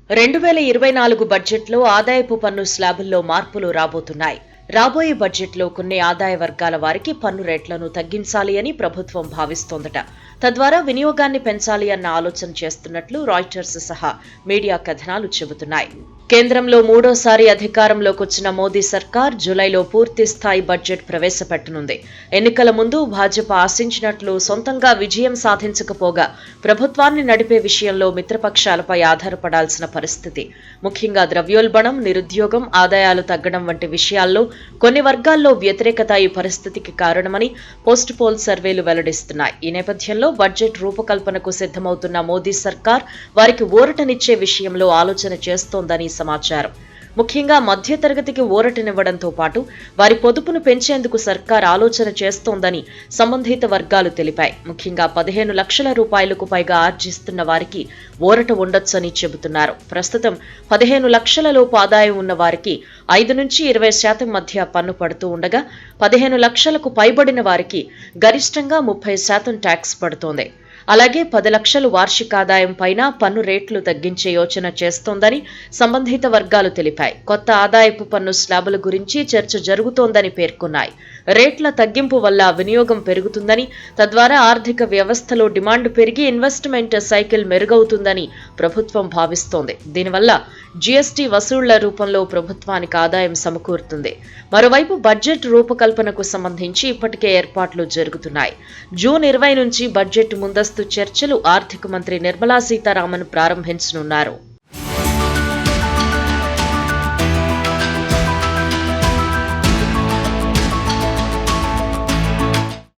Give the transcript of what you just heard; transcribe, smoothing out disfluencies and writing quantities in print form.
2024 బడ్జెట్లో ఆదాయపు పన్ను స్లాబుల్లో మార్పులు రాబోతున్నాయి. రాబోయే బడ్జెట్లో కొన్ని ఆదాయ వర్గాల వారికి పన్ను రేట్లను తగ్గించాలి అని ప్రభుత్వం భావిస్తోందట. తద్వారా వినియోగాన్ని పెంచాలి అన్న ఆలోచన చేస్తున్నట్లు రాయిటర్స్ సహా మీడియా కథనాలు చెబుతున్నాయి. కేంద్రంలో మూడోసారి అధికారంలోకి వచ్చిన మోదీ సర్కార్ జూలైలో పూర్తి స్థాయి బడ్జెట్ ప్రవేశపెట్టనుంది. ఎన్నికల ముందు భాజపా ఆశించినట్లు సొంతంగా విజయం సాధించకపోగా ప్రభుత్వాన్ని నడిపే విషయంలో మిత్రపక్షాలపై ఆధారపడాల్సిన పరిస్థితి. ముఖ్యంగా ద్రవ్యోల్బణం, నిరుద్యోగం, ఆదాయాలు తగ్గడం వంటి విషయాల్లో కొన్ని వర్గాల్లో వ్యతిరేకత ఈ పరిస్థితికి కారణమని పోస్ట్ పోల్ సర్వేలు వెల్లడిస్తున్నాయి. ఈ నేపథ్యంలో బడ్జెట్ రూపకల్పనకు సిద్ధమవుతున్న మోదీ సర్కార్ వారికి ఊరటనిచ్చే విషయంలో ఆలోచన చేస్తోందని సమాచారం. ముఖ్యంగా మధ్యతరగతికి ఊరటనివ్వడంతో పాటు వారి పొదుపును పెంచేందుకు సర్కార్ ఆలోచన చేస్తోందని సంబంధిత వర్గాలు తెలిపాయి. ముఖ్యంగా 15 లక్షల రూపాయలకు పైగా ఆర్జిస్తున్న వారికి ఊరట ఉండొచ్చని చెబుతున్నారు. ప్రస్తుతం 15 లక్షల లోపు ఆదాయం ఉన్న వారికి 5 నుంచి 20% మధ్య పన్ను పడుతూ ఉండగా 15 లక్షలకు పైబడిన వారికి గరిష్టంగా 30% ట్యాక్స్ పడుతోంది. అలాగే 10 లక్షలు వార్షికాదాయం పైన పన్ను రేట్లు తగ్గించే యోచన చేస్తోందని సంబంధిత వర్గాలు తెలిపాయి. కొత్త ఆదాయపు పన్ను స్లాబుల గురించి చర్చ జరుగుతోందని పేర్కొన్నాయి. రేట్ల తగ్గింపు వల్ల వినియోగం పెరుగుతుందని, తద్వారా ఆర్థిక వ్యవస్థలో డిమాండ్ పెరిగి ఇన్వెస్ట్మెంట్ సైకిల్ మెరుగవుతుందని ప్రభుత్వం భావిస్తోంది. దీనివల్ల జీఎస్టీ వసూళ్ల రూపంలో ప్రభుత్వానికి ఆదాయం సమకూరుతుంది. మరోవైపు బడ్జెట్ రూపకల్పనకు సంబంధించి ఇప్పటికే ఏర్పాట్లు జరుగుతున్నాయి. జూన్ 20 నుంచి బడ్జెట్ ముందస్తు చర్చలు ఆర్థిక మంత్రి నిర్మలా సీతారామన్ ప్రారంభించనున్నారు.